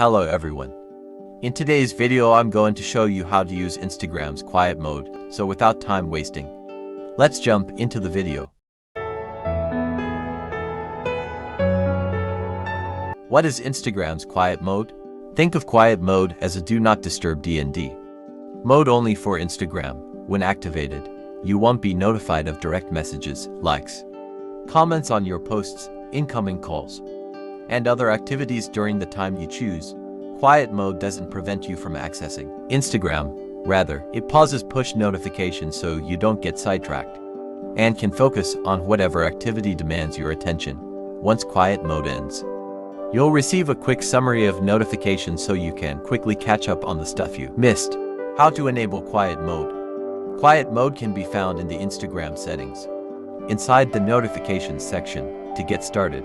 Hello everyone. In today's video I'm going to show you how to use Instagram's quiet mode, so without time wasting, let's jump into the video. What is Instagram's quiet mode? Think of quiet mode as a do not disturb D&D mode only for Instagram. When activated, you won't be notified of direct messages, likes, comments on your posts, incoming calls, and other activities during the time you choose. Quiet mode doesn't prevent you from accessing Instagram. Rather, it pauses push notifications so you don't get sidetracked and can focus on whatever activity demands your attention. Once quiet mode ends, you'll receive a quick summary of notifications so you can quickly catch up on the stuff you missed. How to enable quiet mode? Quiet mode can be found in the Instagram settings, inside the notifications section. To get started,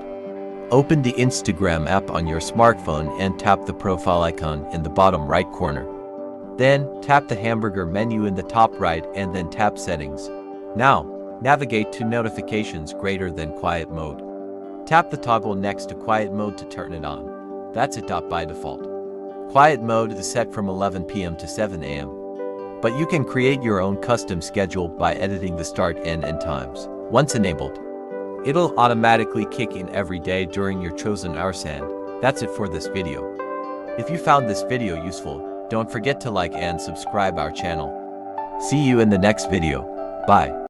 open the Instagram app on your smartphone and tap the profile icon in the bottom right corner. Then, tap the hamburger menu in the top right and then tap Settings. Now, navigate to Notifications greater than quiet mode. Tap the toggle next to quiet mode to turn it on. That's it. By default, quiet mode is set from 11 p.m. to 7 a.m. But you can create your own custom schedule by editing the start and end times. Once enabled, it'll automatically kick in every day during your chosen hours. And that's it for this video. If you found this video useful, don't forget to like and subscribe our channel. See you in the next video. Bye.